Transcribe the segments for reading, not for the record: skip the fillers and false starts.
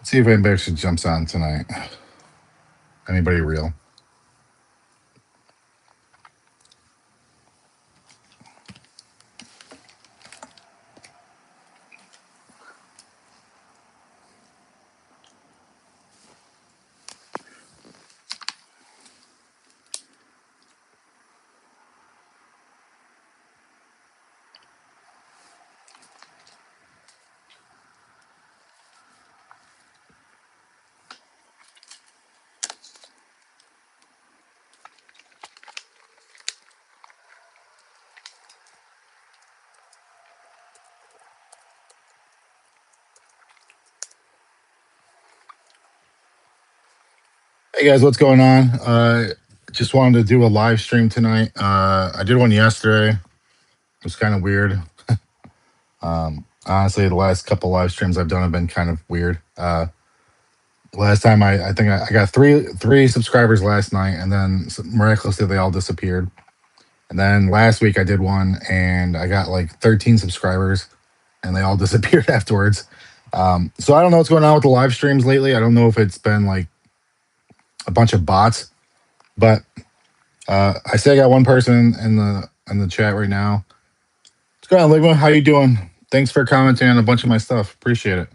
See if anybody actually jumps on tonight. Anybody real? Hey guys, what's going on? Just wanted to do a live stream tonight. I did one yesterday. It was kind of weird. Honestly, the last couple live streams I've done have been kind of weird. Last time I think I got three subscribers last night, and then miraculously they all disappeared. And then last week I did one, and I got like 13 subscribers, and they all disappeared afterwards. So I don't know what's going on with the live streams lately. I don't know if it's been like a bunch of bots, but I say I got one person in the chat right now. What's going on, Ligma? How you doing? Thanks for commenting on a bunch of my stuff. Appreciate it.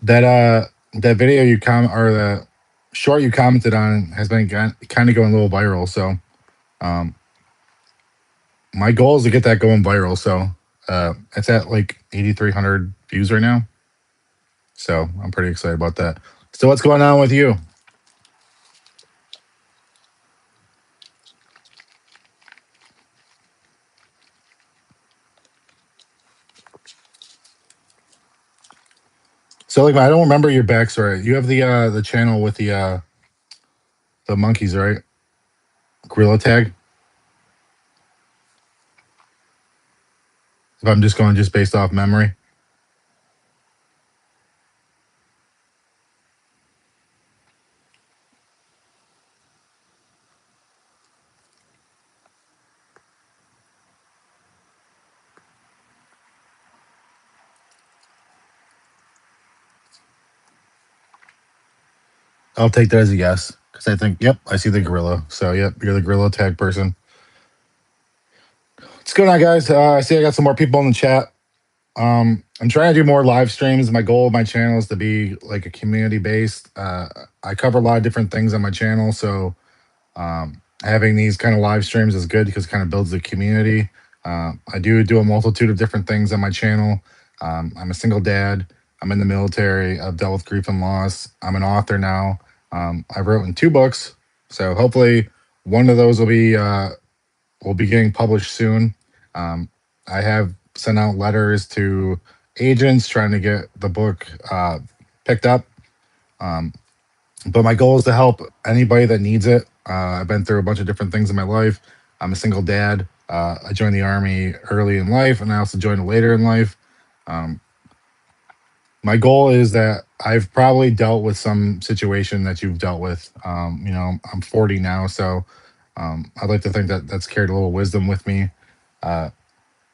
That video you comment or the short you commented on has been kind of going a little viral. So um, my goal is to get that going viral. So it's at like 8,300 views right now. So I'm pretty excited about that. So what's going on with you? So like I don't remember your backstory. You have the channel with the monkeys, right? Gorilla tag. If I'm just going just based off memory. I'll take that as a yes because I think, yep, I see the gorilla. So, yep, you're the gorilla tag person. What's going on, guys? I see I got some more people in the chat. I'm trying to do more live streams. My goal of my channel is to be like a community based. I cover a lot of different things on my channel, so having these kind of live streams is good because it kind of builds the community. I do a multitude of different things on my channel. I'm a single dad. I'm in the military. I've dealt with grief and loss. I'm an author now. I've written 2 books, so hopefully one of those will be getting published soon. I have sent out letters to agents trying to get the book picked up. But my goal is to help anybody that needs it. I've been through a bunch of different things in my life. I'm a single dad. I joined the army early in life, and I also joined it later in life. Um, my goal is that I've probably dealt with some situation that you've dealt with. I'm 40 now, so I'd like to think that that's carried a little wisdom with me. Uh,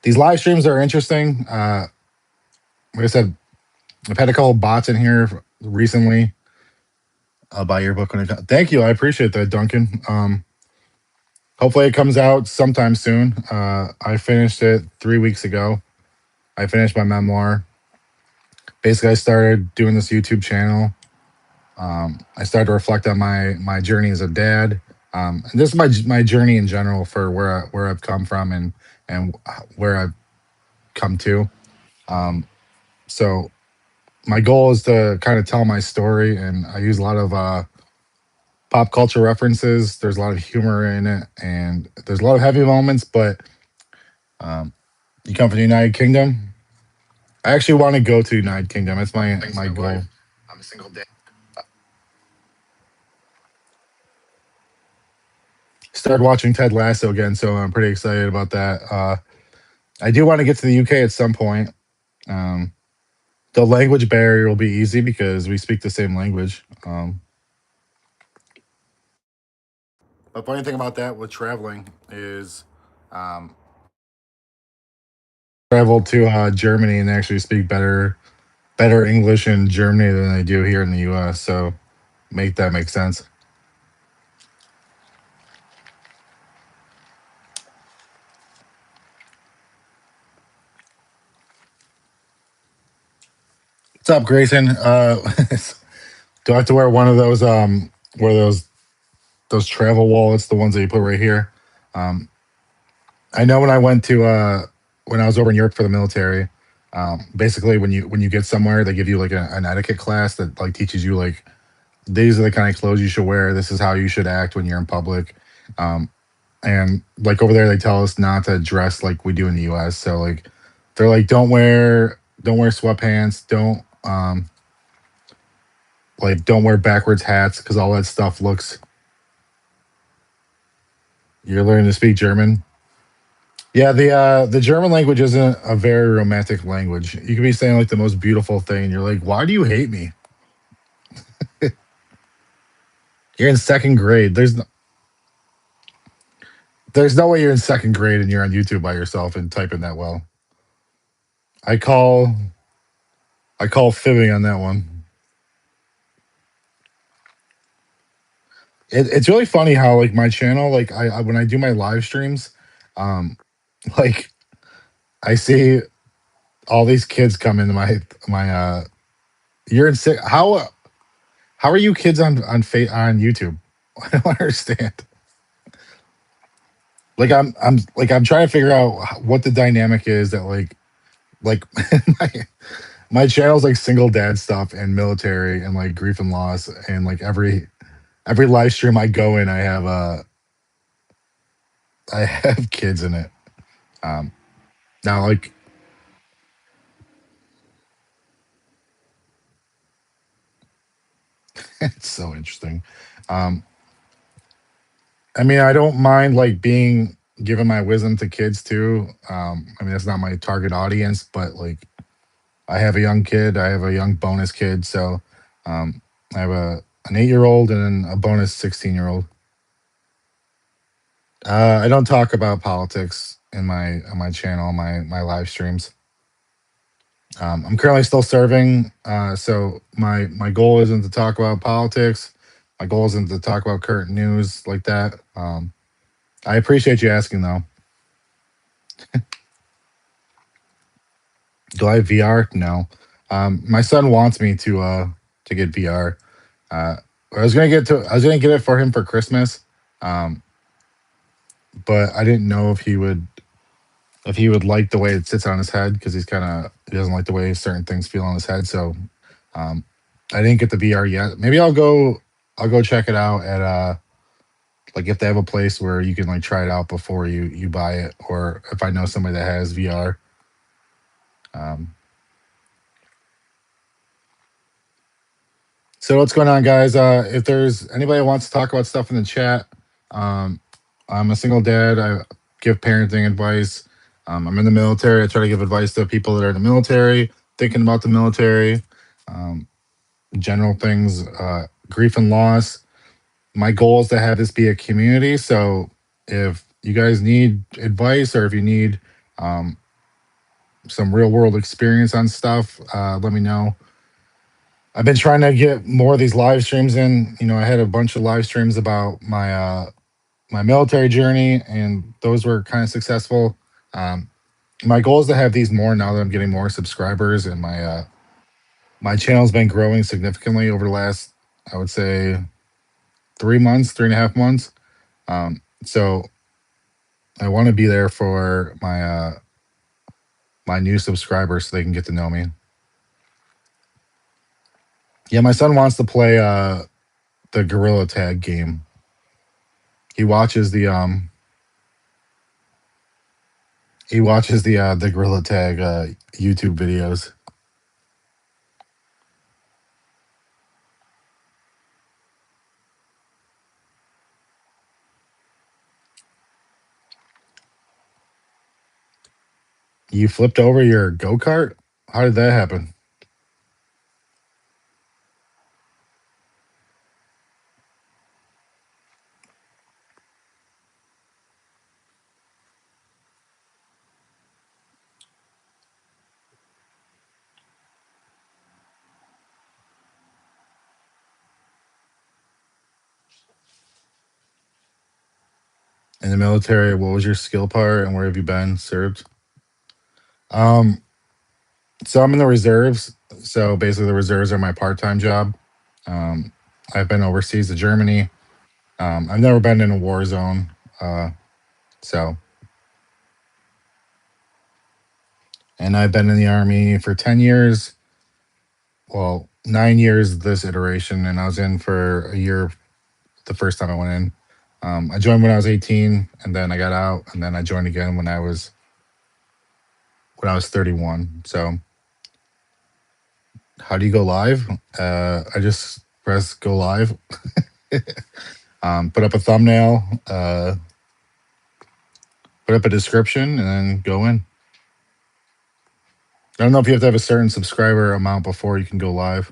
these live streams are interesting. Like I said, I've had a couple bots in here recently. I'll buy your book when it comes. Thank you. I appreciate that, Duncan. Hopefully it comes out sometime soon. I finished it 3 weeks ago. I finished my memoir. Basically, I started doing this YouTube channel. I started to reflect on my journey as a dad. And this is my journey in general for where I've come from and where I've come to. So my goal is to kind of tell my story, and I use a lot of pop culture references. There's a lot of humor in it, and there's a lot of heavy moments. But you come from the United Kingdom. I actually want to go to the United Kingdom. That's my goal. I'm a single dad. Started watching Ted Lasso again, so I'm pretty excited about that. I do want to get to the UK at some point. Um, the language barrier will be easy because we speak the same language. The funny thing about that with traveling is um, travel to Germany and actually speak better better English in Germany than they do here in the U.S. So make that make sense. What's up, Grayson? Do I have to wear one of those where those travel wallets, the ones that you put right here? Um, I know when I went to when I was over in Europe for the military, basically when you get somewhere, they give you like an etiquette class that like teaches you like these are the kind of clothes you should wear. This is how you should act when you're in public. Um, and like over there, they tell us not to dress like we do in the U.S. So like they're like don't wear sweatpants, don't wear backwards hats because all that stuff looks. You're learning to speak German. Yeah, the German language isn't a very romantic language. You could be saying like the most beautiful thing, and you're like, "Why do you hate me?" You're in second grade. There's no way you're in second grade and you're on YouTube by yourself and typing that well. I call I call fibbing on that one. It's really funny how like my channel, like I when I do my live streams, um, like I see all these kids come into my you're in sick how are you kids on YouTube? I don't understand. Like I'm trying to figure out what the dynamic is that like my my channel's like single dad stuff and military and like grief and loss and like every live stream I go in I have kids in it. Um now like it's so interesting. Um I mean I don't mind like being giving my wisdom to kids too. I mean that's not my target audience, but like I have a young kid. I have a young bonus kid. So I have an 8-year old and then a bonus 16-year old. I don't talk about politics in my on my channel, my live streams. I'm currently still serving, so my goal isn't to talk about politics. My goal isn't to talk about current news like that. I appreciate you asking though. Do I have VR? No. My son wants me to get VR. Uh, I was gonna get it for him for Christmas, um, but I didn't know if he would like the way it sits on his head because he doesn't like the way certain things feel on his head. So um, I didn't get the VR yet. Maybe I'll go check it out at like if they have a place where you can like try it out before you buy it, or if I know somebody that has VR. Um, so what's going on, guys? If there's anybody who wants to talk about stuff in the chat, um, I'm a single dad. I give parenting advice. I'm in the military. I try to give advice to people that are in the military, thinking about the military, um, general things, grief and loss. My goal is to have this be a community. So if you guys need advice or if you need um, some real world experience on stuff, let me know. I've been trying to get more of these live streams in. You know, I had a bunch of live streams about my military journey, and those were kind of successful. Um, my goal is to have these more now that I'm getting more subscribers, and my channel's been growing significantly over the last, I would say, 3 months, 3.5 months. So I want to be there for my new subscribers so they can get to know me. Yeah, my son wants to play the Gorilla Tag game. He watches the Gorilla Tag YouTube videos. You flipped over your go kart? How did that happen? In the military, what was your skill part and where have you been served? Um, so I'm in the reserves. So basically, the reserves are my part-time job. Um, I've been overseas to Germany. I've never been in a war zone. Uh, so, and I've been in the army for 10 years. Well, 9 years this iteration, and I was in for a year the first time I went in. I joined when I was 18, and then I got out, and then I joined again when I was 31. So, how do you go live? I just press go live, put up a thumbnail, put up a description, and then go in. I don't know if you have to have a certain subscriber amount before you can go live.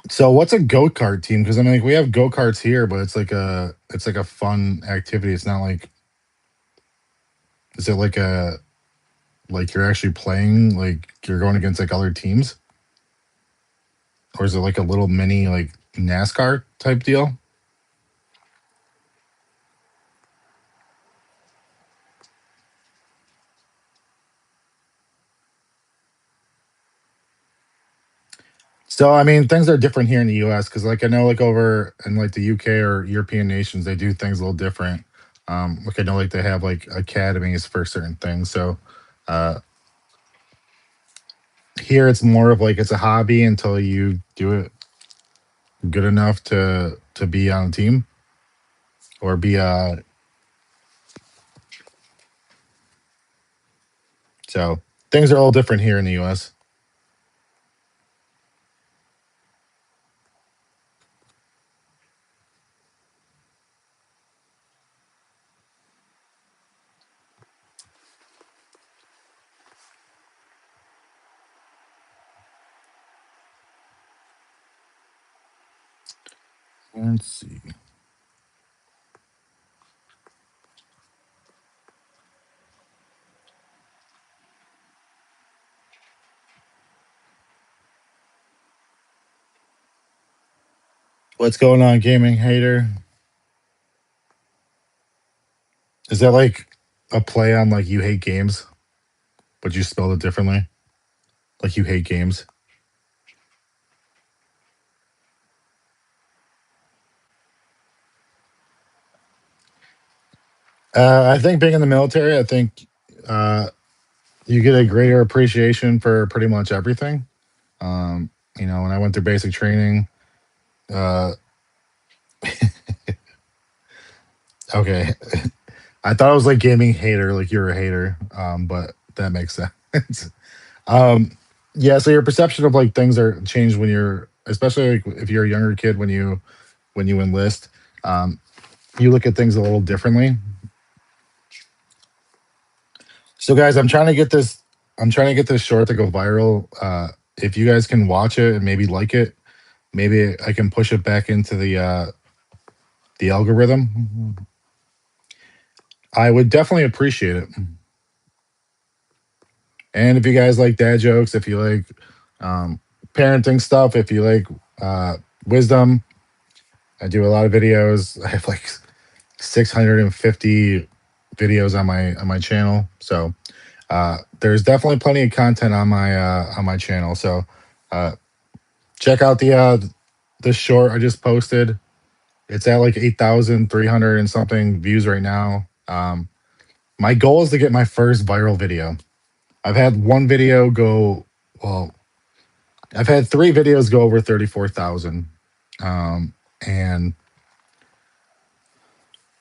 So, what's a go kart team? Because I mean, like, we have go karts here, but it's like a fun activity. It's not like is it like you're actually playing like you're going against like other teams, or is it like a little mini like NASCAR type deal? So I mean, things are different here in the U.S. because like I know like over in like the UK or European nations, they do things a little different. Like I know like they have like academies for certain things. So uh, here it's more of like it's a hobby until you do it good enough to be on a team or be so things are all different here in the U.S. Let's see what's going on, gaming hater. Is that like a play on like you hate games, but you spelled it differently? Like you hate games? I think being in the military, I think uh, you get a greater appreciation for pretty much everything. Um, when I went through basic training, uh, okay, I thought I was like gaming hater, like you're a hater, but that makes sense. um, yeah, so your perception of like things are changed when you're, especially like if you're a younger kid when you enlist. Um, you look at things a little differently. So guys, I'm trying to get this short to go viral. If you guys can watch it and maybe like it, maybe I can push it back into the algorithm. I would definitely appreciate it. And if you guys like dad jokes, if you like um, parenting stuff, if you like uh, wisdom, I do a lot of videos. I have like 650 videos on my channel. So there's definitely plenty of content on my channel. So uh, check out the short I just posted. It's at like 8,300 and something views right now. My goal is to get my first viral video. I've had one video go well. I've had three videos go over 34,000, and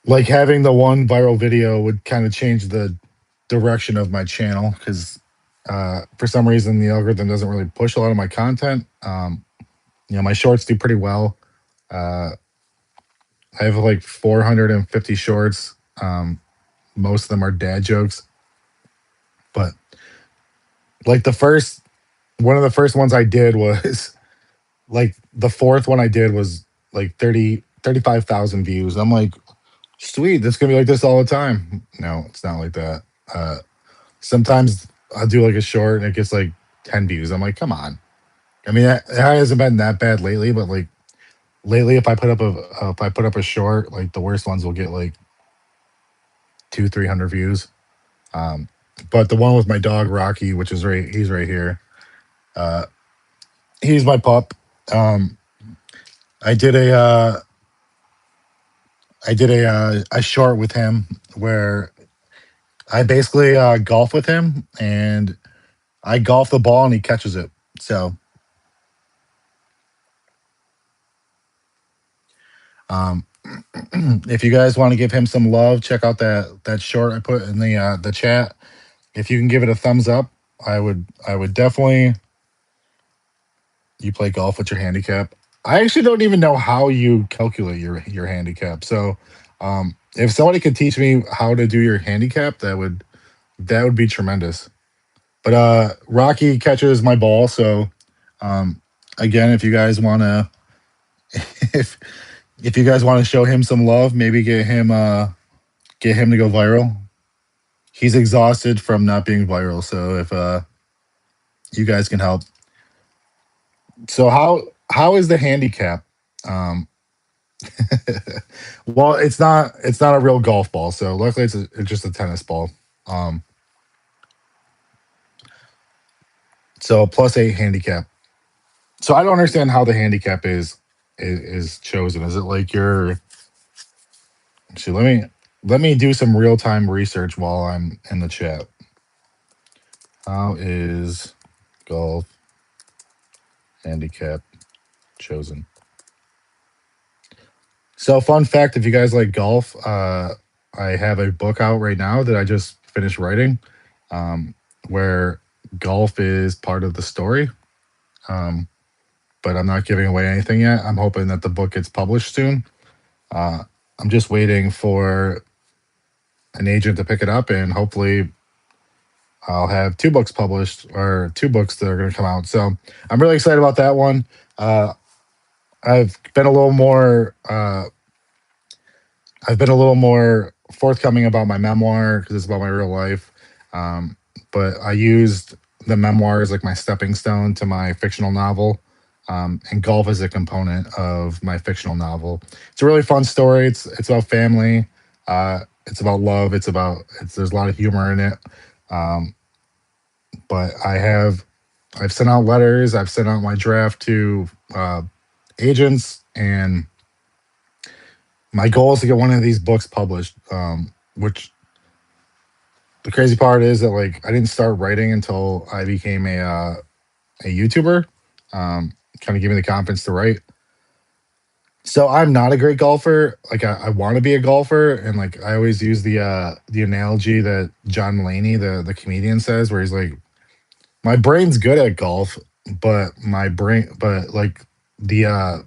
like having the one viral video would kind of change the direction of my channel because for some reason the algorithm doesn't really push a lot of my content. My shorts do pretty well. Uh, I have like 450 shorts. Most of them are dad jokes, but like one of the first ones I did was like the fourth one I did was like 35,000 views. I'm like, sweet, this gonna be like this all the time. No, it's not like that. Sometimes I'll do like a short and it gets like 10 views. I'm like, come on. I mean, it hasn't been that bad lately, but like lately, if I put up a short, like the worst ones will get like two, 300 views. Um, but the one with my dog Rocky, which is he's right here. Uh, he's my pup. Um, I did a short with him where I basically golf with him, and I golf the ball and he catches it. So um, if you guys want to give him some love, check out that short I put in the chat. If you can give it a thumbs up, I would definitely. You play golf with your handicap. I actually don't even know how you calculate your handicap. So if somebody could teach me how to do your handicap, that would be tremendous. But Rocky catches my ball, so um, again, if you guys want to, if if you guys want to show him some love, maybe get him to go viral. He's exhausted from not being viral, so if you guys can help. So how is the handicap? Um, well, it's not a real golf ball, so luckily it's just a tennis ball. Um, so +8 handicap. So I don't understand how the handicap is chosen. Is it like your see, let me do some real time research while I'm in the chat. How is golf handicap chosen? So fun fact, if you guys like golf, I have a book out right now that I just finished writing, um, where golf is part of the story. Um, but I'm not giving away anything yet. I'm hoping that the book gets published soon. Uh, I'm just waiting for an agent to pick it up, and hopefully I'll have two books published or two books that are going to come out. So I'm really excited about that one. Uh, I've been a little more. I've been a little more forthcoming about my memoir because it's about my real life. Um, but I used the memoir as like my stepping stone to my fictional novel. And golf is a component of my fictional novel. It's a really fun story. It's about family. It's about love. There's a lot of humor in it. Um, but I've sent out letters. I've sent out my draft to agents, and my goal is to get one of these books published. Which the crazy part is that like I didn't start writing until I became a YouTuber. Kind of gave me the confidence to write. So I'm not a great golfer. Like I want to be a golfer, and like I always use the analogy that John Mulaney, the comedian, says, where he's like, my brain's good at golf, but like the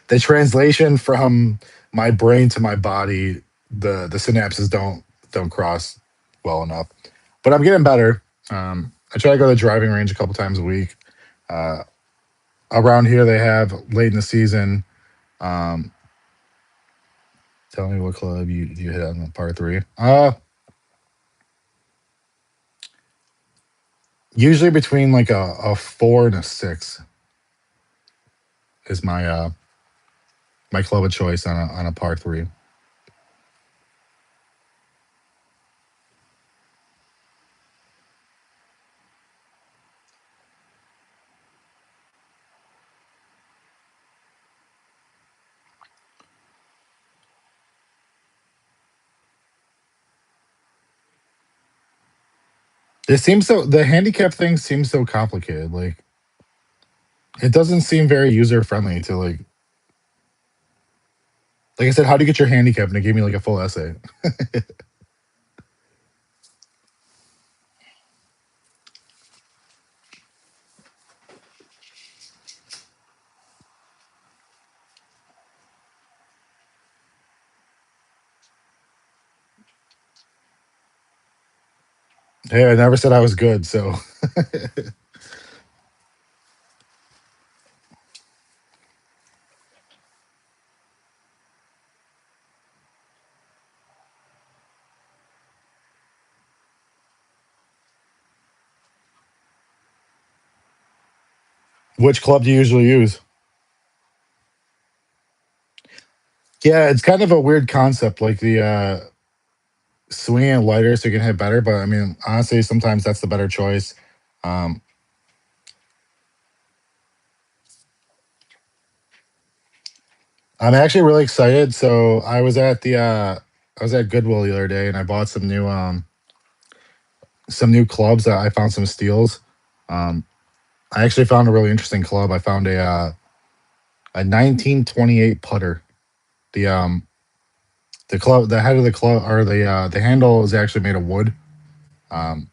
the translation from my brain to my body, the synapses don't cross well enough. But I'm getting better. I try to go to the driving range a couple times a week. Uh, Around here, they have late in the season. Um, Tell me what club you hit on the par three. Usually between like a four and a six is my club of choice on a par three. The handicap thing seems so complicated. Like it doesn't seem very user friendly to like I said, how do you get your handicap? And it gave me like a full essay. Hey, I never said I was good, so Which club do you usually use? Yeah, it's kind of a weird concept, like the swinging it lighter so you can hit better. But I mean, honestly, sometimes that's the better choice. Um, I'm actually really excited. So I was at Goodwill the other day and I bought some new clubs that I found some steals. Um, I actually found a really interesting club. I found a 1928 putter. The the head of the club or the handle is actually made of wood, um,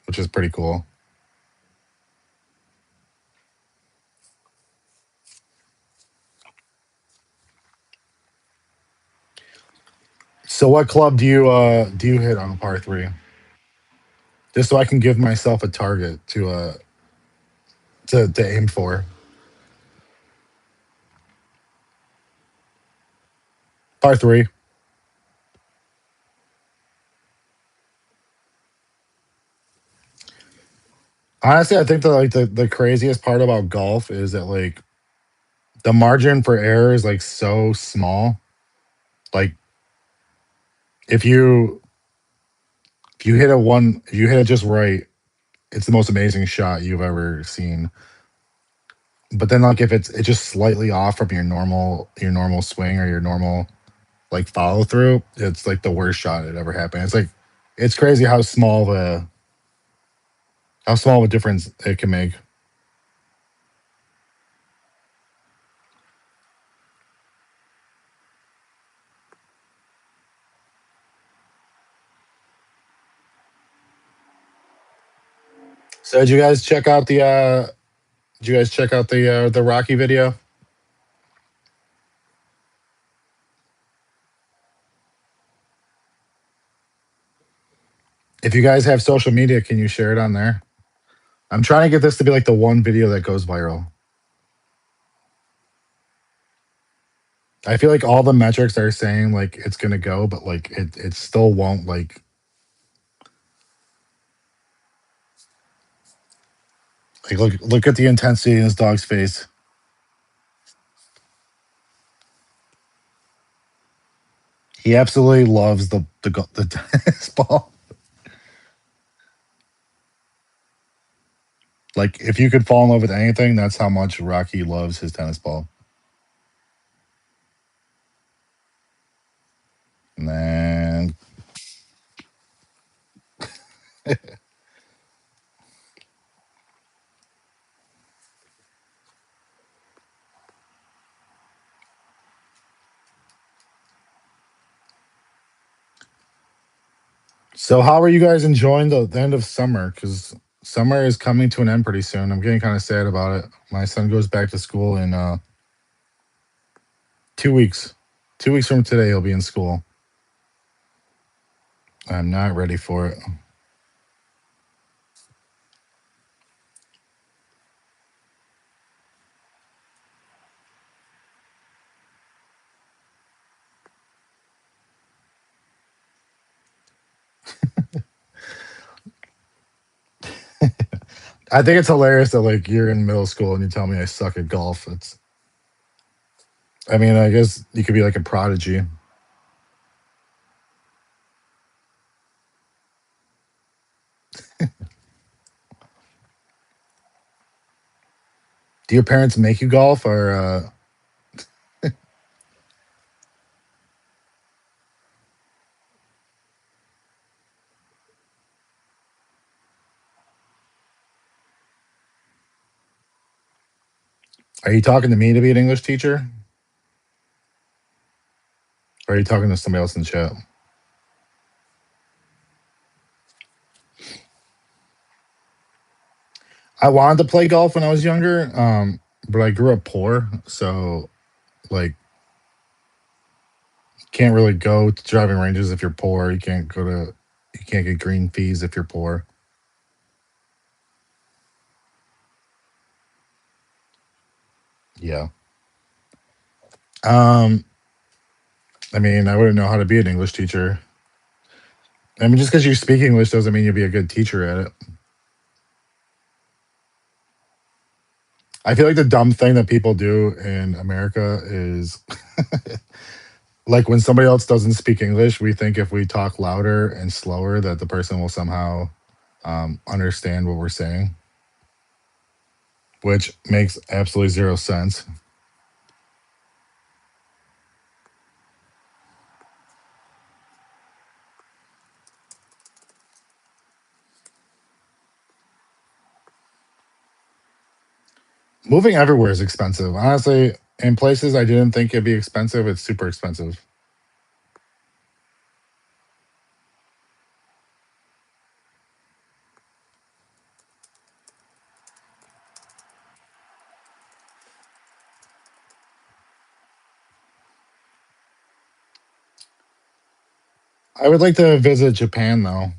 which is pretty cool. So what club do you hit on a par three? Just so I can give myself a target to aim for. Par three. Honestly, I think the craziest part about golf is that like the margin for error is like so small. Like if you if you hit it just right, it's the most amazing shot you've ever seen. But then like if it's just slightly off from your normal swing or your normal like follow through, it's like the worst shot that ever happened. It's like it's crazy how small of a difference it can make. So did you guys check out the Rocky video? If you guys have social media, can you share it on there? I'm trying to get this to be like the one video that goes viral. I feel like all the metrics are saying like it's gonna go, but like it still won't like look at the intensity in his dog's face. He absolutely loves the tennis ball. Like if you could fall in love with anything, that's how much Rocky loves his tennis ball. And so how are you guys enjoying the end of summer? Because summer is coming to an end pretty soon. I'm getting kind of sad about it. My son goes back to school in 2 weeks. 2 weeks from today, he'll be in school. I'm not ready for it. I think it's hilarious that like you're in middle school and you tell me I suck at golf. It's I mean, I guess you could be like a prodigy. Do your parents make you golf or are you talking to me to be an English teacher? Or are you talking to somebody else in the chat? I wanted to play golf when I was younger, but I grew up poor, so like can't really go to driving ranges if you're poor. You can't get green fees if you're poor. Yeah. Um, I mean, I wouldn't know how to be an English teacher. I mean, just because you speak English doesn't mean you'll be a good teacher at it. I feel like the dumb thing that people do in America is like when somebody else doesn't speak English, we think if we talk louder and slower that the person will somehow understand what we're saying, which makes absolutely zero sense. Moving everywhere is expensive. Honestly, in places I didn't think it'd be expensive, it's super expensive. I would like to visit Japan though.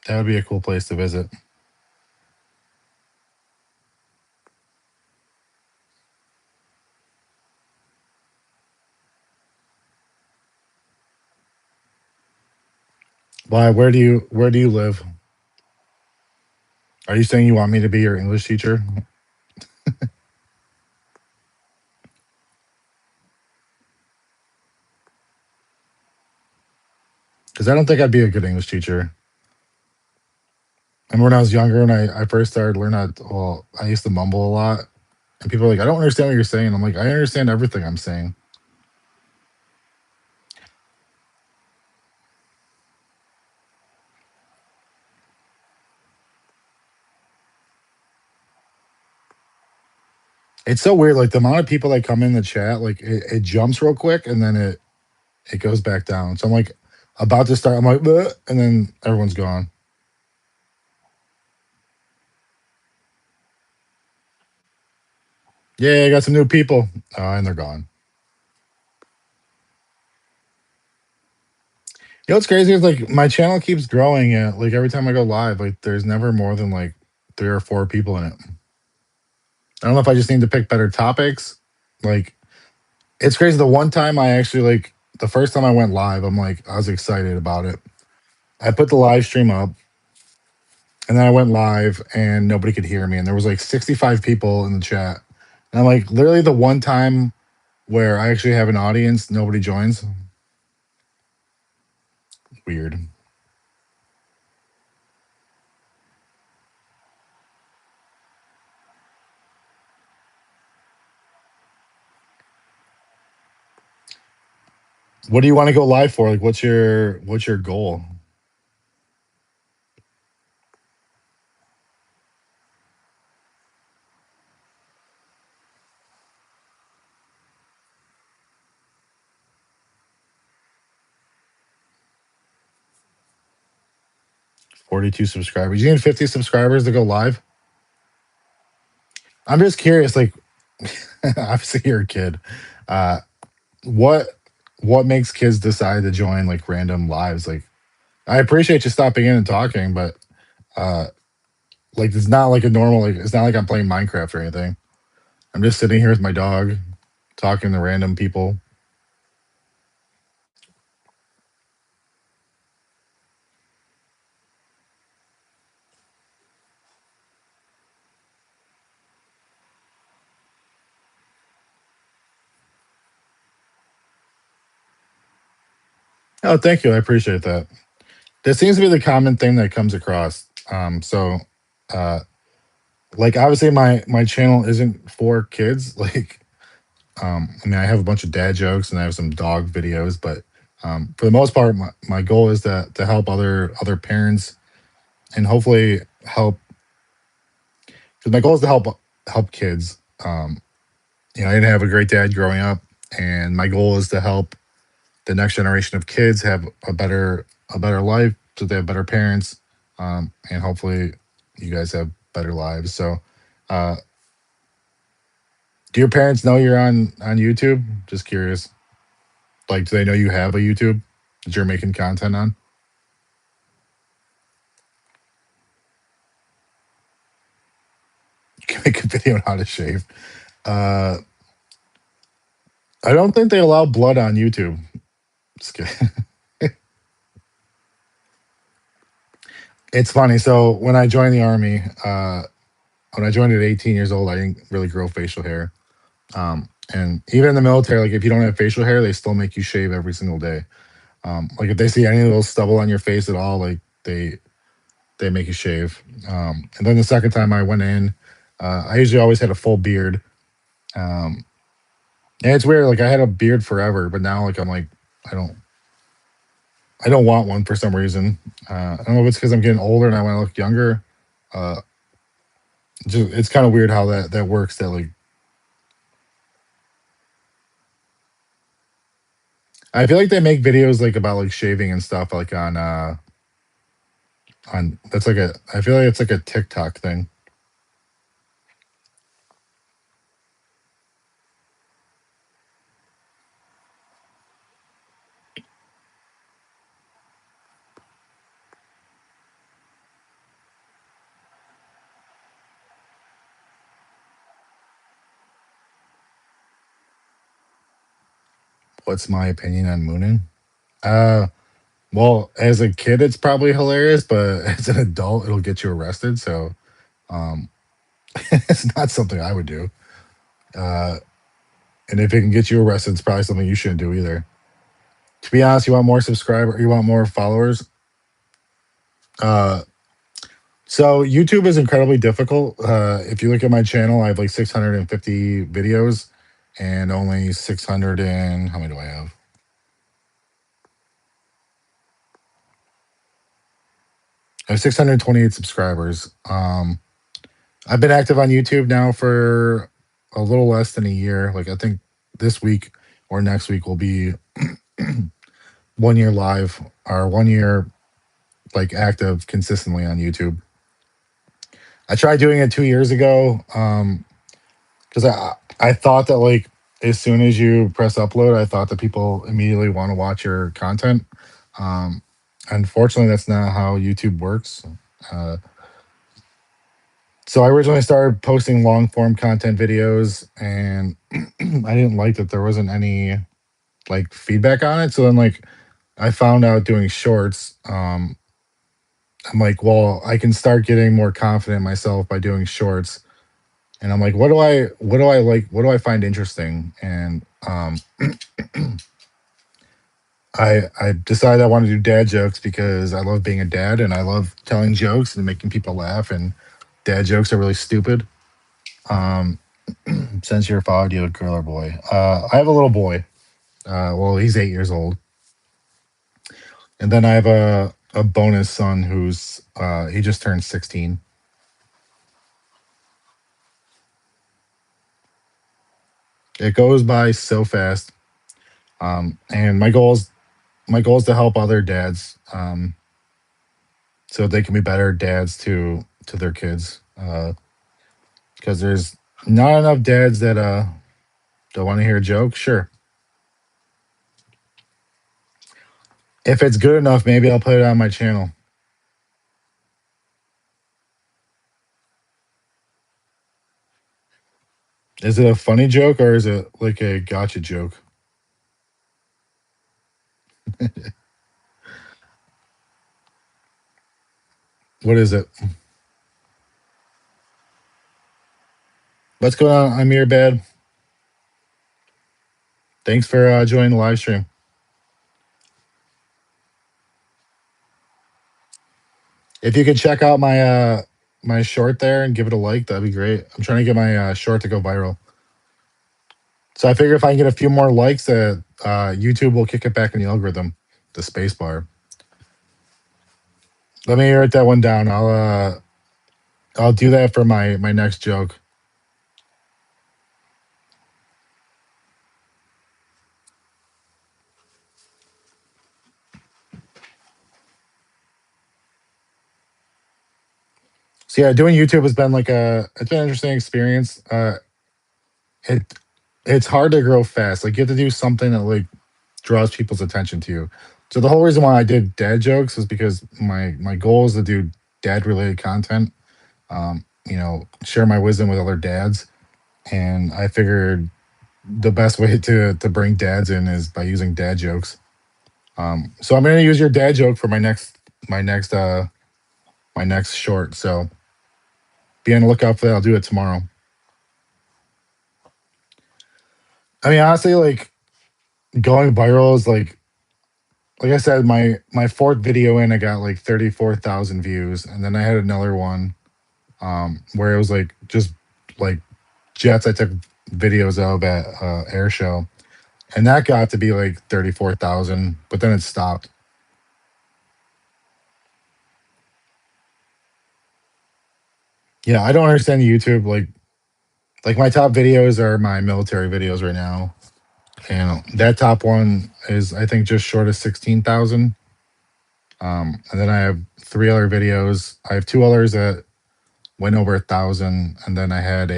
That would be a cool place to visit. Why? Where do you live? Are you saying you want me to be your English teacher? Because I don't think I'd be a good English teacher. And when I was younger and I first started learning well, I used to mumble a lot. And people are like, I don't understand what you're saying. I'm like, I understand everything I'm saying. It's so weird. Like the amount of people that come in the chat, like it jumps real quick and then it goes back down. So I'm like about to start. I'm like, "Bleh," and then everyone's gone. Yeah, I got some new people. And they're gone. You know what's crazy is like my channel keeps growing. And like every time I go live, like there's never more than like 3 or 4 people in it. I don't know if I just need to pick better topics. Like it's crazy. The one time I actually like the first time I went live, I was excited about it. I put the live stream up and then I went live and nobody could hear me. And there was like 65 people in the chat. And I'm like, literally the one time where I actually have an audience, nobody joins. Weird. What do you want to go live for? Like what's your goal? 42 subscribers. You need 50 subscribers to go live? I'm just curious, like obviously you're a kid. Uh what what makes kids decide to join like random lives? Like I appreciate you stopping in and talking, but uh like it's not like a normal like it's not like I'm playing Minecraft or anything. I'm just sitting here with my dog talking to random people. Oh, thank you. I appreciate that. That seems to be the common thing that comes across. Uh like obviously my channel isn't for kids. Like I mean I have a bunch of dad jokes and I have some dog videos, but for the most part my goal is to help other parents and hopefully help because my goal is to help kids. I didn't have a great dad growing up, and my goal is to help the next generation of kids have a better life, so they have better parents, and hopefully you guys have better lives. So, uh, do your parents know you're on YouTube? Just curious. Like, do they know you have a YouTube that you're making content on? You can make a video on how to shave. Uh, I don't think they allow blood on YouTube. Just kidding. It's funny. So when I joined the army, when I joined at 18 years old, I didn't really grow facial hair. And even in the military, like if you don't have facial hair, they still make you shave every single day. Like if they see any little stubble on your face at all, like they make you shave. And then the second time I went in, I usually always had a full beard. Um, and it's weird, like I had a beard forever, but now like I'm like I don't I don't want one for some reason. I don't know if it's because I'm getting older and I want to look younger. Uh, just it's kind of weird how that works. That like I feel like they make videos like about like shaving and stuff like on that's like a I feel like it's like a TikTok thing. What's my opinion on mooning? Uh, well, as a kid, it's probably hilarious, but as an adult, it'll get you arrested. So um, it's not something I would do. Uh, and if it can get you arrested, it's probably something you shouldn't do either. To be honest, you want more subscribers, you want more followers. Uh, so YouTube is incredibly difficult. If you look at my channel, I have like 650 videos and only 600 and how many do I have? I have 628 subscribers. I've been active on YouTube now for a little less than a year. Like I think this week or next week will be 1 year live or 1 year like active consistently on YouTube. I tried doing it 2 years ago because I thought that like as soon as you press upload, I thought that people immediately want to watch your content. Um, Unfortunately, that's not how YouTube works. Uh, so I originally started posting long form content videos, and I didn't like that there wasn't any like feedback on it. So then like I found out doing shorts. I'm like, well, I can start getting more confident in myself by doing shorts. And I'm like, what do I like, what do I find interesting? And I decided I want to do dad jokes because I love being a dad and I love telling jokes and making people laugh. And dad jokes are really stupid. Um, since you're a father, do you have a girl or boy? I have a little boy. Well, he's 8 years old. And then I have a bonus son who's he just turned 16. It goes by so fast. And my goal is to help other dads so they can be better dads to their kids. Because there's not enough dads that don't want to hear a joke. Sure, if it's good enough, maybe I'll put it on my channel. Is it a funny joke or is it like a gotcha joke? What is it? What's going on? I'm here, bad. Thanks for joining the live stream. If you could check out my short there and give it a like, that'd be great. I'm trying to get my short to go viral. So I figure if I can get a few more likes, that YouTube will kick it back in the algorithm, the space bar. Let me write that one down. I'll do that for my next joke. So yeah, doing YouTube has been like it's been an interesting experience. It it's hard to grow fast. Like you have to do something that like draws people's attention to you. So the whole reason why I did dad jokes is because my goal is to do dad related content. Share my wisdom with other dads, and I figured the best way to bring dads in is by using dad jokes. So I'm gonna use your dad joke for my next my next short. So be on the lookout for that. I'll do it tomorrow. I mean, honestly, like going viral is like I said, my fourth video in, I got like 34,000 views, and then I had another one where it was like just like jets I took videos of at air show, and that got to be like 34,000, but then it stopped. Yeah, I don't understand YouTube. Like my top videos are my military videos right now, and that top one is I think just short of 16,000. And then I have three other videos. I have two others that went over 1,000, and then I have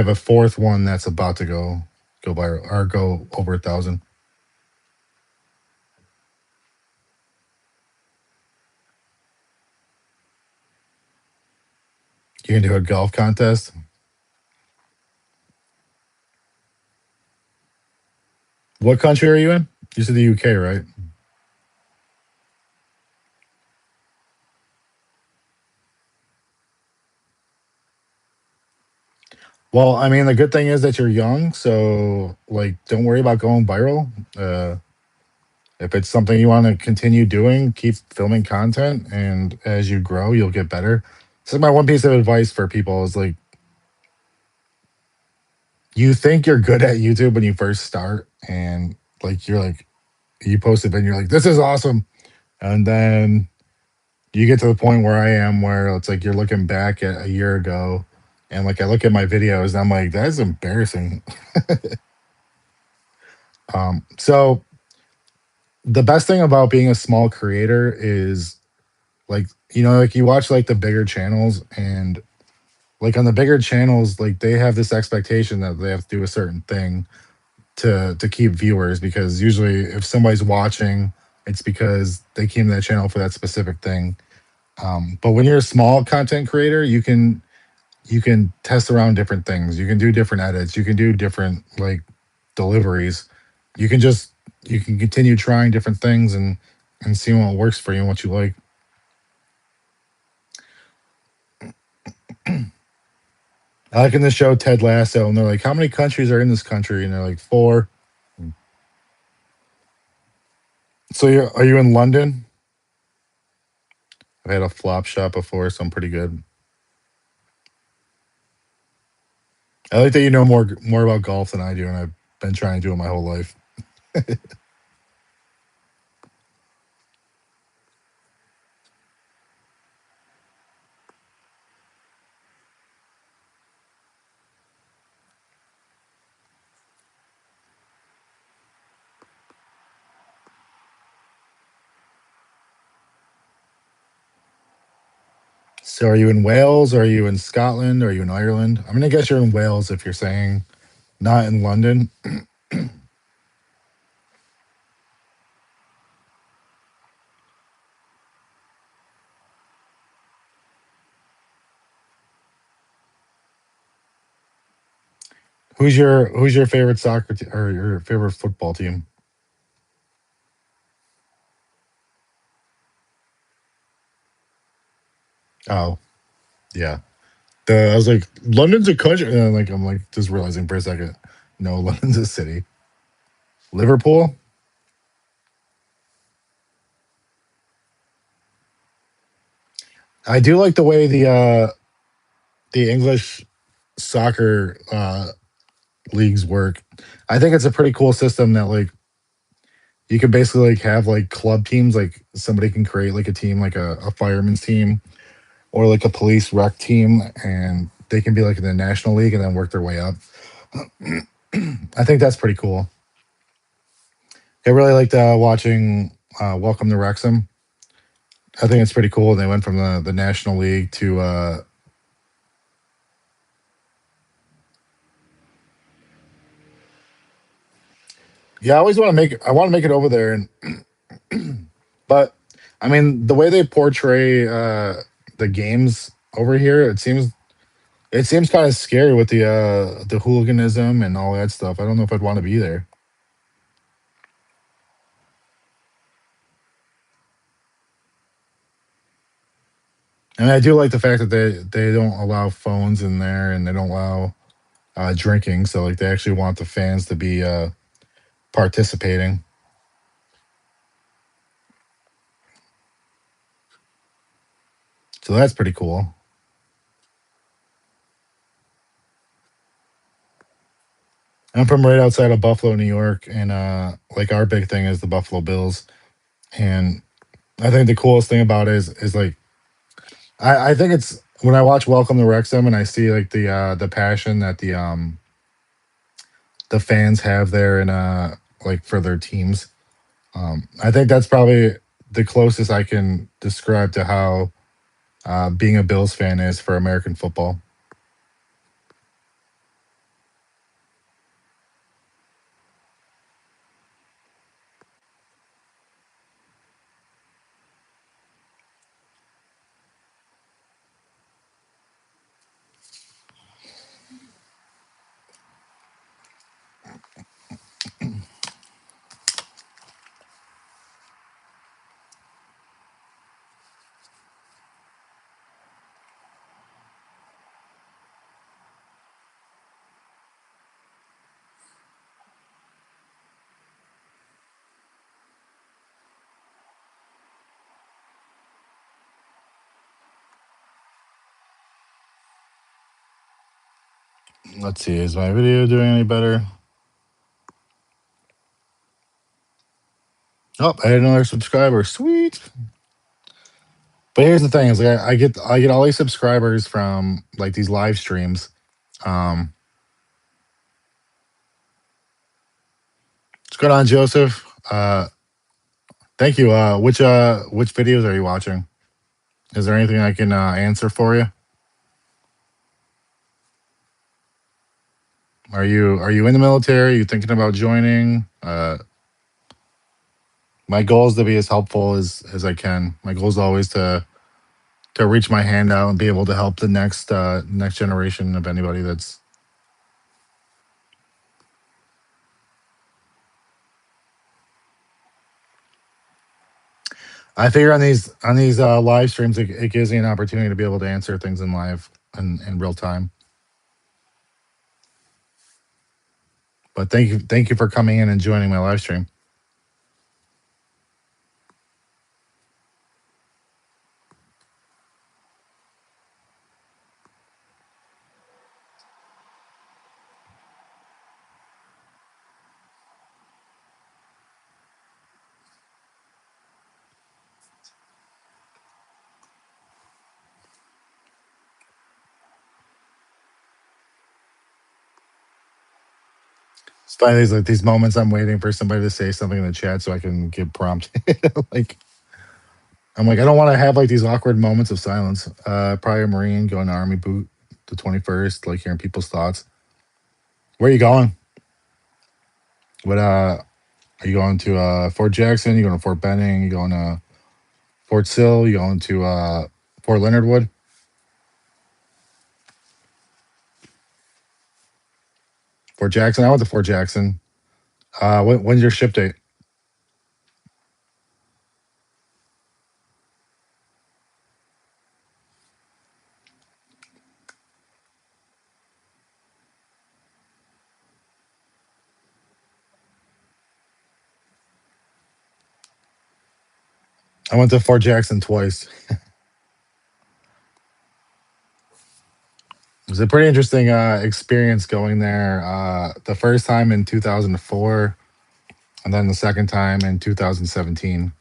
a fourth one that's about to go viral or go over 1,000. You can do a golf contest. What country are you in? You said the UK, right? Well, I mean, the good thing is that you're young, so like, don't worry about going viral. If it's something you want to continue doing, keep filming content, and as you grow, you'll get better. So my one piece of advice for people is like, you think you're good at YouTube when you first start, and like you're like you post it, and you're like, this is awesome, and then you get to the point where I am, where it's like you're looking back at a year ago, and like I look at my videos, and I'm like, that's embarrassing. So the best thing about being a small creator is like like you watch like the bigger channels, and like on the bigger channels, like they have this expectation that they have to do a certain thing to keep viewers, because usually if somebody's watching, it's because they came to that channel for that specific thing. But when you're a small content creator, you can test around different things. You can do different edits. You can do different like deliveries. You can just you can continue trying different things and see what works for you and what you like. I like in the show Ted Lasso, and they're like, "How many countries are in this country?" And they're like, "4." So are you in London? I've had a flop shot before, so I'm pretty good. I like that you know more about golf than I do, and I've been trying to do it my whole life. So are you in Wales? Are you in Scotland? Are you in Ireland? I'm gonna guess you're in Wales if you're saying not in London. Who's your favorite or your favorite football team? Oh, yeah. I was like, London's a country, and I'm like just realizing for a second, no, London's a city. Liverpool. I do like the way the English soccer leagues work. I think it's a pretty cool system that like you can basically like have like club teams. Like somebody can create like a team, like a fireman's team or like a police rec team, and they can be like in the national league and then work their way up. I think that's pretty cool. I really liked watching Welcome to Wrexham. I think it's pretty cool. They went from the national league to yeah. I want to make it over there, but I mean the way they portray the games over here, it seems kind of scary with the hooliganism and all that stuff. I don't know if I'd want to be there. And I do like the fact that they don't allow phones in there and they don't allow drinking. So like they actually want the fans to be participating. So that's pretty cool. I'm from right outside of Buffalo, New York, and like our big thing is the Buffalo Bills. And I think the coolest thing about it is like I think it's when I watch Welcome to Wrexham and I see like the passion that the fans have there and like for their teams. I think that's probably the closest I can describe to how being a Bills fan is for American football. Let's see, is my video doing any better? Oh, I had another subscriber. Sweet. But here's the thing: is like I get all these subscribers from like these live streams. Um, what's going on, Joseph? Thank you. Which videos are you watching? Is there anything I can answer for you? Are you in the military? Are you thinking about joining? My goal is to be as helpful as I can. My goal is always to reach my hand out and be able to help the next generation of anybody that's. I figure on these live streams, it gives me an opportunity to be able to answer things in live in real time. But thank you for coming in and joining my live stream. It's funny these moments I'm waiting for somebody to say something in the chat so I can give prompt. Like I'm like I don't want to have like these awkward moments of silence. Probably a Marine going to Army boot the 21st, like hearing people's thoughts. Where are you going? What are you going to Fort Jackson? You going to Fort Benning? You going to Fort Sill? You going to Fort Leonard Wood? Fort Jackson. I went to Fort Jackson. When's your ship date? I went to Fort Jackson twice. It was a pretty interesting experience going there. The first time in 2004, and then the second time in 2017.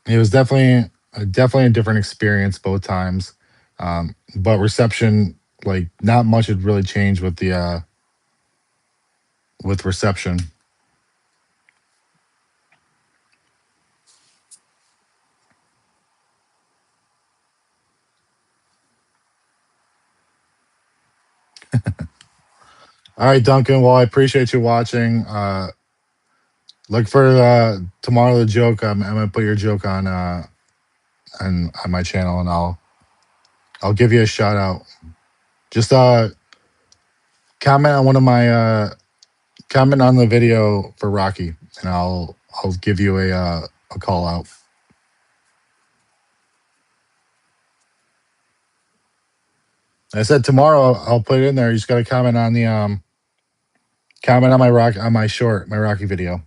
It was definitely a different experience both times. But reception, like not much had really changed with reception. All right, Duncan. Well, I appreciate you watching. Look for tomorrow the joke. I'm gonna put your joke on my channel, and I'll give you a shout out. Just comment on one of my comment on the video for Rocky, and I'll give you a call out. I said tomorrow I'll put it in there. You just got to comment on the comment on my short, my Rocky video.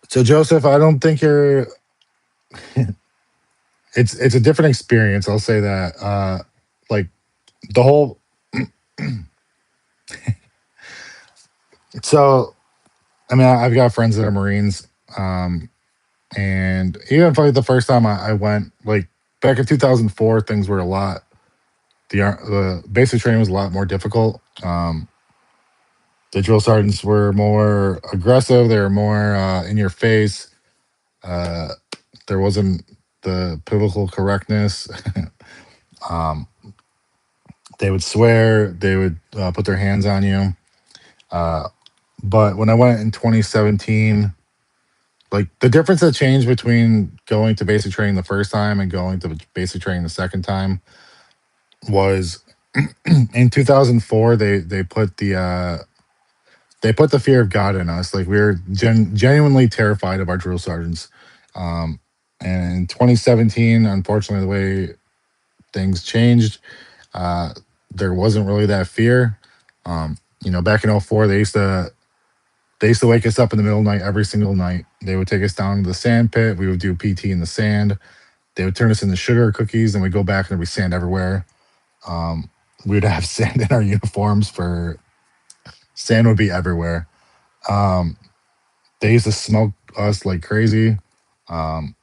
So Joseph, I don't think you're. It's a different experience. I'll say that. Like the whole. So I mean, I've got friends that are Marines, and even if like the first time I went, like back in 2004, things were a lot. The basic training was a lot more difficult. The drill sergeants were more aggressive. They were more in your face. Uh, there wasn't the political correctness. um, they would swear. They would put their hands on you. Uh, but when I went in 2017, like the difference that changed between going to basic training the first time and going to basic training the second time was in 2004 they put the fear of God in us. Like we were genuinely terrified of our drill sergeants. Um, and in 2017, unfortunately, the way things changed, uh, there wasn't really that fear. Back in '04, they used to wake us up in the middle of the night every single night. They would take us down to the sand pit. We would do PT in the sand. They would turn us into sugar cookies, and we'd go back and there'd be sand everywhere. Um, we'd have sand in our uniforms for sand would be everywhere. Um, they used to smoke us like crazy. Um,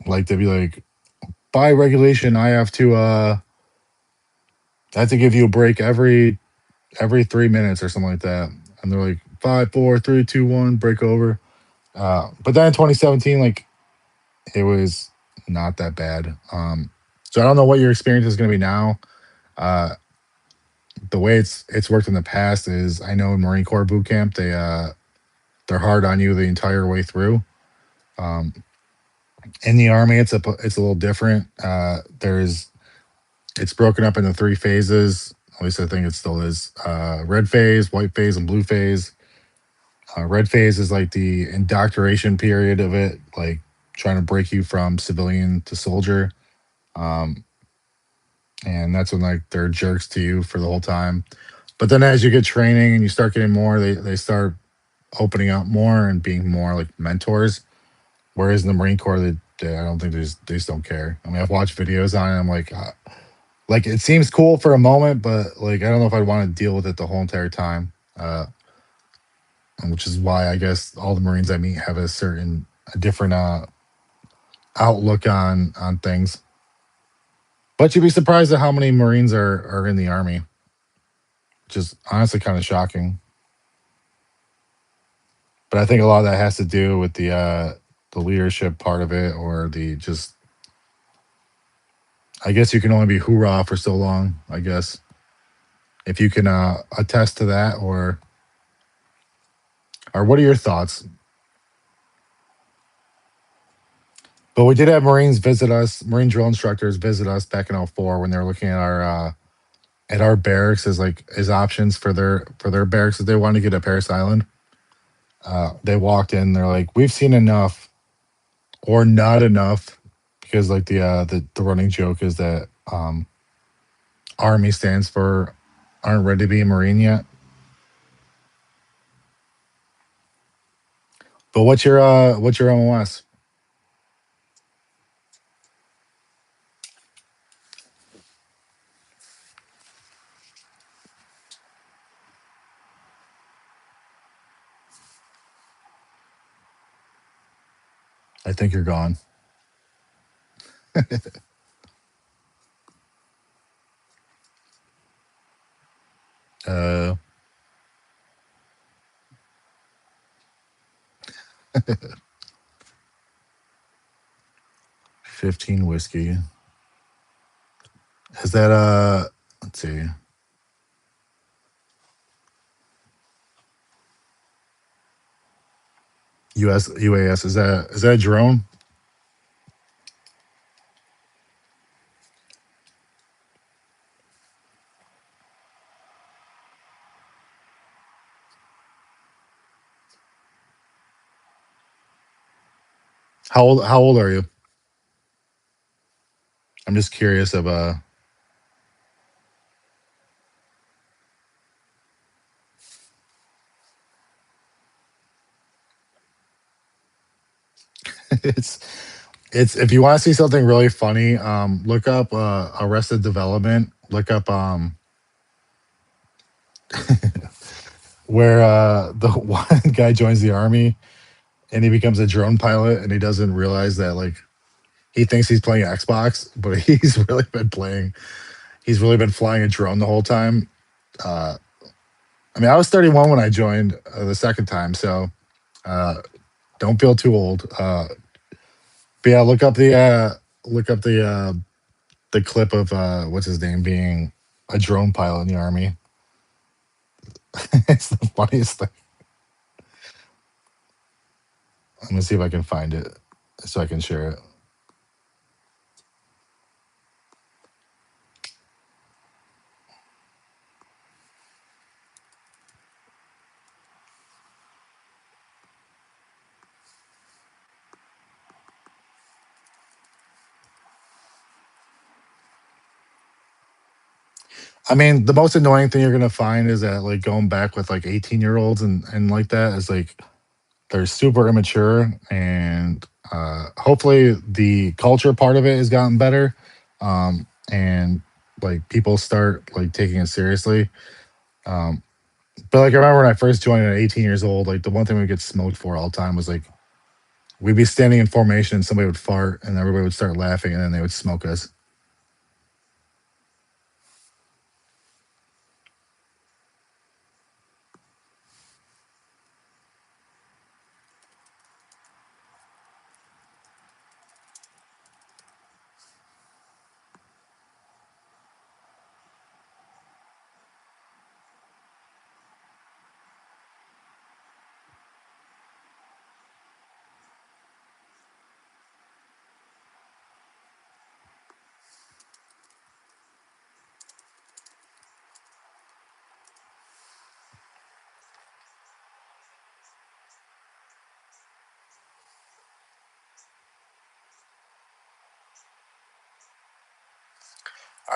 like they'd be like, by regulation, I have to give you a break every 3 minutes or something like that. And they're like, five, four, three, two, one, break over. But then in 2017, like it was not that bad. So I don't know what your experience is going to be now. Uh, the way it's worked in the past is I know in Marine Corps boot camp they're hard on you the entire way through. Um, in the Army, it's a little different. It's broken up into three phases. At least I think it still is. Red phase, white phase, and blue phase. Red phase is like the indoctrination period of it, like trying to break you from civilian to soldier. Um, and that's when like they're jerks to you for the whole time. But then as you get training and you start getting more, they start opening up more and being more like mentors. Whereas in the Marine Corps, I don't think they just don't care. I mean, I've watched videos on it. I'm like it seems cool for a moment, but like I don't know if I'd want to deal with it the whole entire time. Which is why I guess all the Marines I meet have a different outlook on things. But you'd be surprised at how many Marines are in the Army, which is honestly kind of shocking. But I think a lot of that has to do with the leadership part of it, or the just. I guess you can only be hoorah for so long. I guess if you can attest to that, or what are your thoughts? But we did have Marines visit us, Marine drill instructors visit us back in '04 when they were looking at our barracks as like as options for their barracks that they wanted to get at Paris Island. They walked in, they're like, "We've seen enough, or not enough," because like the running joke is that Army stands for aren't ready to be a Marine yet. But what's your MOS? I think you're gone. Uh, 15 whiskey. Is that let's see. UAS, is that a drone? How old are you? I'm just curious of it's it's if you want to see something really funny, look up Arrested Development. Look up where the one guy joins the army and he becomes a drone pilot and he doesn't realize that like he thinks he's playing Xbox, but he's really been flying a drone the whole time. Uh, I mean, I was 31 when I joined the second time, so uh, don't feel too old. But yeah, look up the clip of what's his name being a drone pilot in the army. It's the funniest thing. I'm gonna see if I can find it so I can share it. I mean, the most annoying thing you're gonna find is that like going back with like 18-year-olds and like that is like they're super immature and hopefully the culture part of it has gotten better and like people start like taking it seriously. Um, but like I remember when I first joined at 18 years old, like the one thing we get smoked for all the time was like we'd be standing in formation and somebody would fart and everybody would start laughing and then they would smoke us.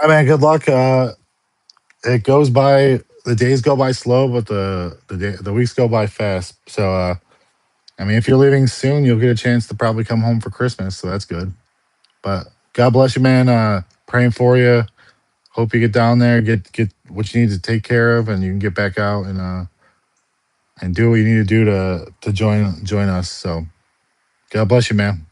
I mean, good luck. It goes by the days go by slow, but the weeks go by fast. So I mean, if you're leaving soon, you'll get a chance to probably come home for Christmas, so that's good. But God bless you, man. Praying for you. Hope you get down there, get what you need to take care of, and you can get back out and do what you need to do to join us. So God bless you, man.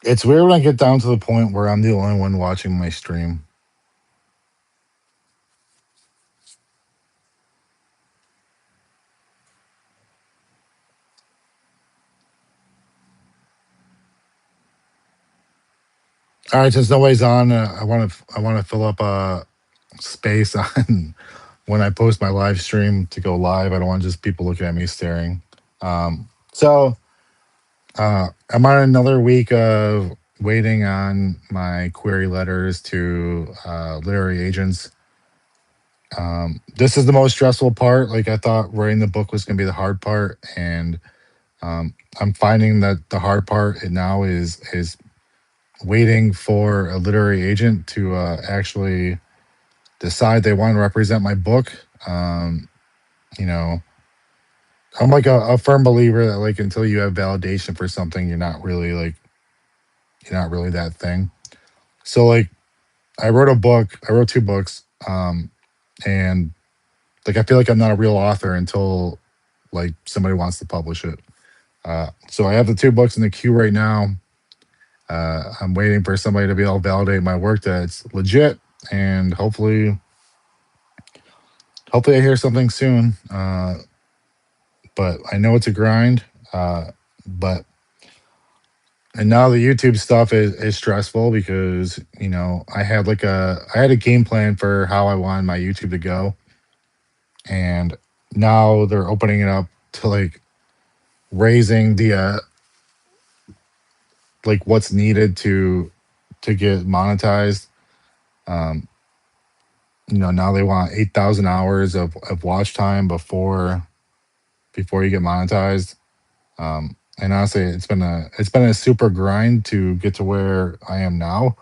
It's weird when I get down to the point where I'm the only one watching my stream. All right, since nobody's on, I want to fill up space on when I post my live stream to go live. I don't want just people looking at me staring. So I'm on another week of waiting on my query letters to literary agents. This is the most stressful part. Like I thought writing the book was going to be the hard part, and I'm finding that the hard part now is waiting for a literary agent to actually decide they want to represent my book. Um, you know, I'm like a firm believer that like until you have validation for something, you're not really that thing. So like I wrote a book, I wrote two books, and like I feel like I'm not a real author until like somebody wants to publish it. So I have the two books in the queue right now. I'm waiting for somebody to be able to validate my work that it's legit, and hopefully I hear something soon. But I know it's a grind. But and now the YouTube stuff is stressful because I had a game plan for how I wanted my YouTube to go, and now they're opening it up to like raising the like what's needed to get monetized. Um, now they want 8,000 hours of watch time before you get monetized. And honestly, it's been a super grind to get to where I am now.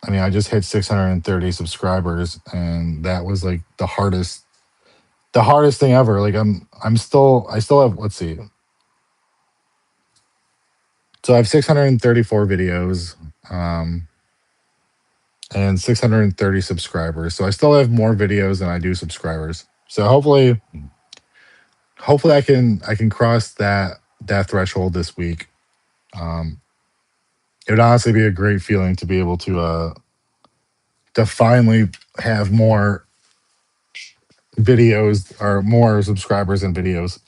I mean, I just hit 630 subscribers, and that was like the hardest thing ever. Like I still have, let's see. So I have 634 videos, um, and 630 subscribers. So I still have more videos than I do subscribers. So hopefully I can cross that threshold this week. Um, it would honestly be a great feeling to be able to finally have more videos or more subscribers and videos.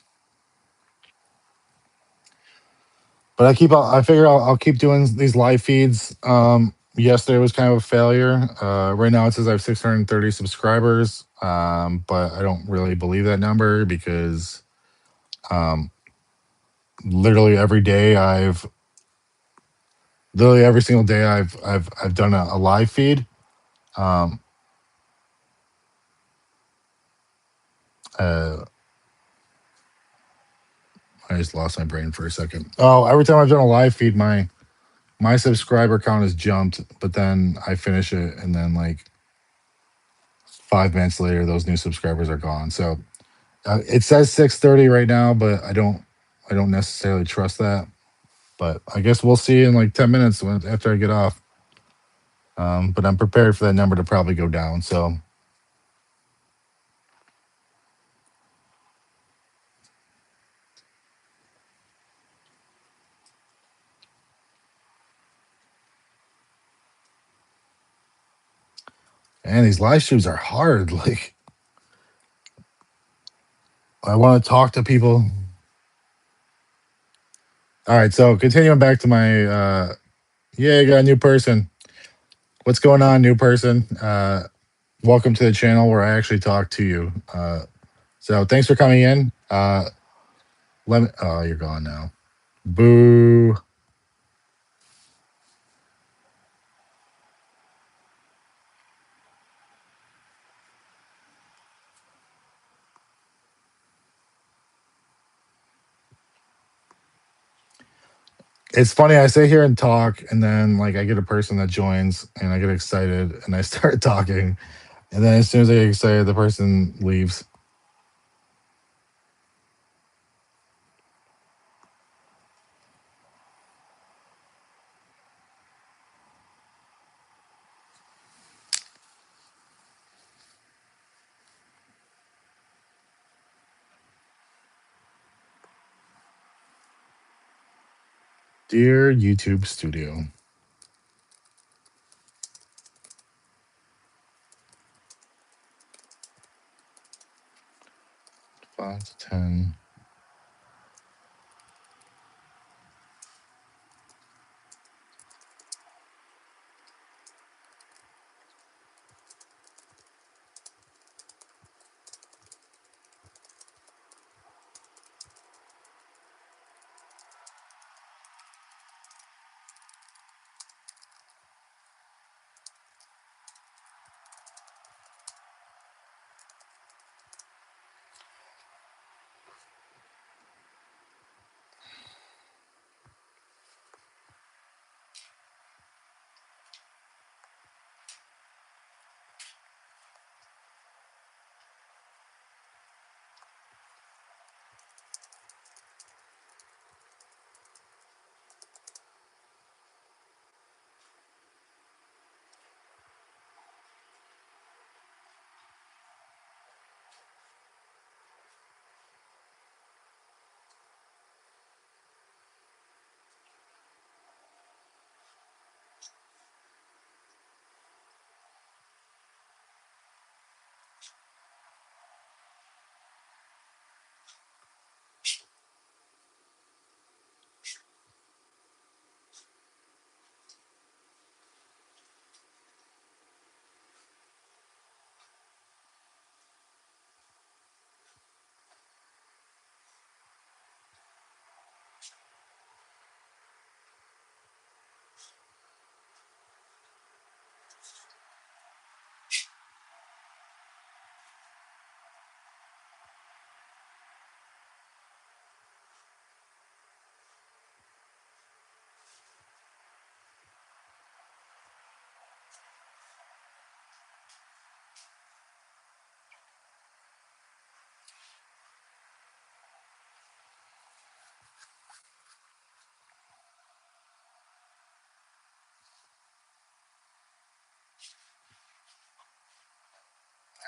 But I figure I'll keep doing these live feeds. Yesterday was kind of a failure. Right now it says I have 630 subscribers, but I don't really believe that number because um, literally every day literally every single day I've done a live feed. Um, uh, I just lost my brain for a second. Oh, every time I've done a live feed, my subscriber count has jumped, but then I finish it, and then like 5 minutes later, those new subscribers are gone. So it says 630 right now, but I don't necessarily trust that. But I guess we'll see in like 10 minutes after I get off. But I'm prepared for that number to probably go down. So and these live streams are hard. Like I want to talk to people. All right, so continuing back to my yeah, you got a new person. What's going on, new person? Welcome to the channel where I actually talk to you. So thanks for coming in. Oh, you're gone now. Boo. It's funny. I sit here and talk, and then like I get a person that joins, and I get excited, and I start talking, and then as soon as I get excited, the person leaves. Dear YouTube Studio, 5 to 10.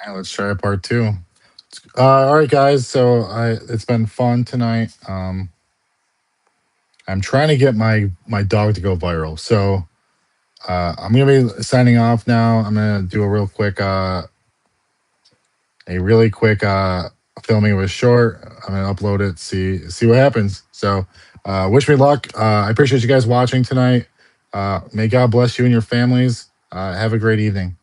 And let's try part two. All right, guys. So it's been fun tonight. I'm trying to get my dog to go viral. So I'm gonna be signing off now. I'm gonna do a really quick filming of a short. I'm gonna upload it, see what happens. So wish me luck. I appreciate you guys watching tonight. May God bless you and your families. Have a great evening.